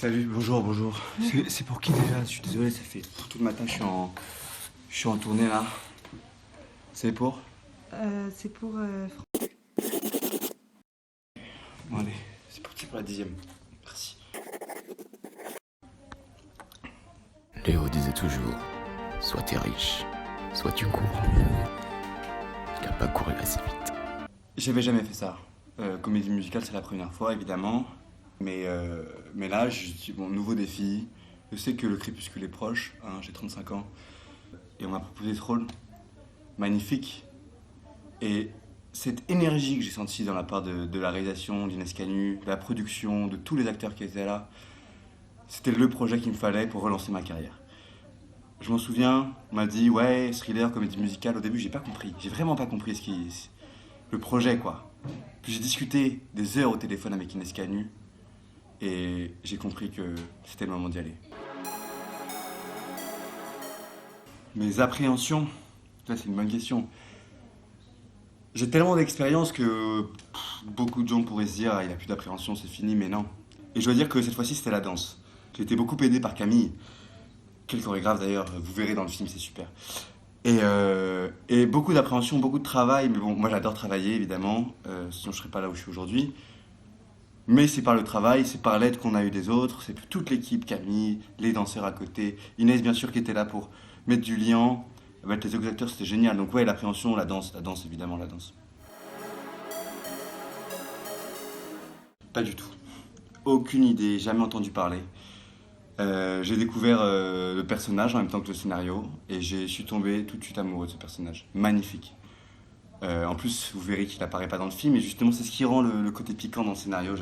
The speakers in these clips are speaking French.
Salut, bonjour. C'est pour qui déjà? Je suis désolé, ça fait tout le matin, je suis en tournée là. C'est pour? C'est pour... Bon allez, c'est parti pour la 10e. Merci. Léo disait toujours, soit t'es riche, soit tu cours. Il n'a pas couru assez vite. J'avais jamais fait ça. Comédie musicale, c'est la première fois évidemment. Mais là, je dis bon, nouveau défi. Je sais que le crépuscule est proche, hein, j'ai 35 ans. Et on m'a proposé ce rôle magnifique. Et cette énergie que j'ai sentie dans la part de la réalisation, d'Inès Canu, de la production, de tous les acteurs qui étaient là, c'était le projet qu'il me fallait pour relancer ma carrière. Je m'en souviens, on m'a dit ouais, thriller, comédie musicale. Au début, j'ai pas compris. J'ai vraiment pas compris le projet quoi. Puis j'ai discuté des heures au téléphone avec Inès Canu et j'ai compris que c'était le moment d'y aller. Mes appréhensions, ça c'est une bonne question. J'ai tellement d'expérience que beaucoup de gens pourraient se dire ah, il a plus d'appréhension, c'est fini, mais non. Et je dois dire que cette fois-ci c'était la danse. J'ai été beaucoup aidé par Camille. Quel chorégraphe d'ailleurs, vous verrez dans le film, c'est super. Et beaucoup d'appréhension, beaucoup de travail, mais bon, moi j'adore travailler évidemment, sinon je serais pas là où je suis aujourd'hui. Mais c'est par le travail, c'est par l'aide qu'on a eu des autres, c'est toute l'équipe, Camille, les danseurs à côté, Inès bien sûr qui était là pour mettre du lien, avec les autres acteurs c'était génial. Donc ouais, l'appréhension, la danse évidemment, la danse. Pas du tout. Aucune idée, jamais entendu parler. J'ai découvert le personnage en même temps que le scénario et je suis tombé tout de suite amoureux de ce personnage. Magnifique. En plus, vous verrez qu'il apparaît pas dans le film et justement c'est ce qui rend le côté piquant dans le scénario.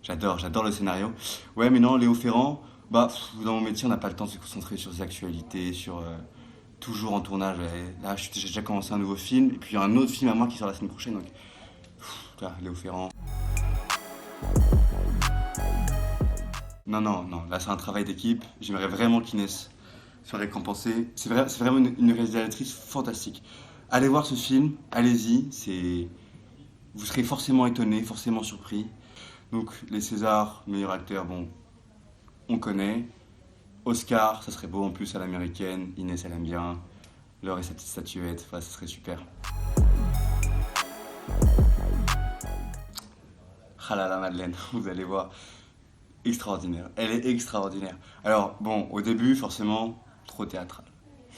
J'adore le scénario. Ouais, mais non, Léo Ferrand, bah, dans mon métier, on n'a pas le temps de se concentrer sur les actualités, sur toujours en tournage. Là, j'ai déjà commencé un nouveau film et puis il y a un autre film à moi qui sort la semaine prochaine. Donc, là, Léo Ferrand. Non, là c'est un travail d'équipe. J'aimerais vraiment qu'Inès soit récompensée. C'est vraiment une réalisatrice fantastique. Allez voir ce film, allez-y. Vous serez forcément étonné, forcément surpris. Donc les Césars, meilleur acteur, bon, on connaît. Oscar, ça serait beau en plus à l'américaine. Inès elle aime bien. L'heure et sa petite statuette, enfin, ça serait super. Ah là là Madeleine, vous allez voir. Extraordinaire, elle est extraordinaire. Alors bon, au début forcément, trop théâtral.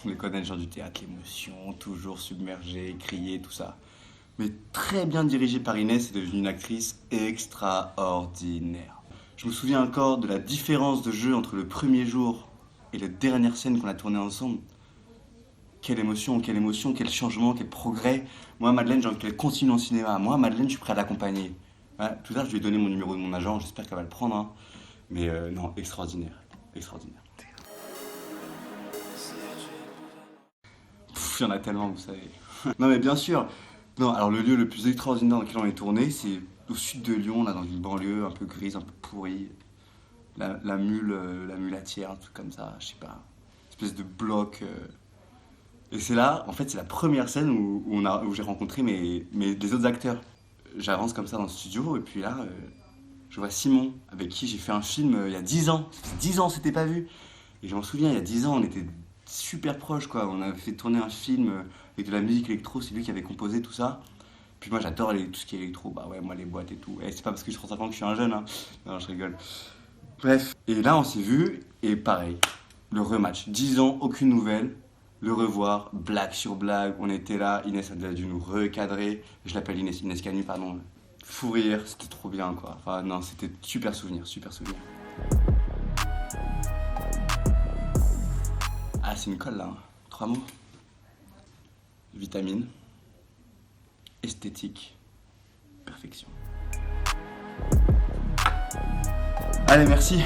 On les connaît les gens du théâtre, l'émotion, toujours submergé, crier, tout ça. Mais très bien dirigée par Inès, c'est devenue une actrice extraordinaire. Je me souviens encore de la différence de jeu entre le premier jour et la dernière scène qu'on a tournée ensemble. Quelle émotion, quel changement, quel progrès. Moi Madeleine, j'ai envie qu'elle continue en cinéma. Moi Madeleine, je suis prêt à l'accompagner. Ouais, tout à l'heure, je lui ai donné mon numéro de mon agent, j'espère qu'elle va le prendre. Hein. Mais non, extraordinaire. Il y en a tellement, vous savez. Non mais bien sûr. Non, alors le lieu le plus extraordinaire dans lequel on est tourné, c'est au sud de Lyon, là dans une banlieue un peu grise, un peu pourrie. La mulatière, un truc comme ça, je sais pas. Une espèce de bloc. Et c'est là, en fait, c'est la première scène où j'ai rencontré les autres acteurs. J'avance comme ça dans le studio et puis là, je vois Simon, avec qui j'ai fait un film il y a 10 ans. Ça fait 10 ans, on s'était pas vu. Et je m'en souviens, il y a 10 ans, on était super proches, quoi. On avait fait tourner un film avec de la musique électro, c'est lui qui avait composé tout ça. Puis moi, j'adore tout ce qui est électro. Bah ouais, moi, les boîtes et tout. Et c'est pas parce que j'ai 35 ans que je suis un jeune, hein. Non, je rigole. Bref. Et là, on s'est vu, et pareil, le rematch. 10 ans, aucune nouvelle. Le revoir, blague sur blague, on était là, Inès a dû nous recadrer, je l'appelle Inès Canu, pardon. Fou rire, c'était trop bien quoi. Enfin non, c'était super souvenir. Ah c'est une colle là, hein. 3 mots. Vitamine, esthétique, perfection. Allez merci.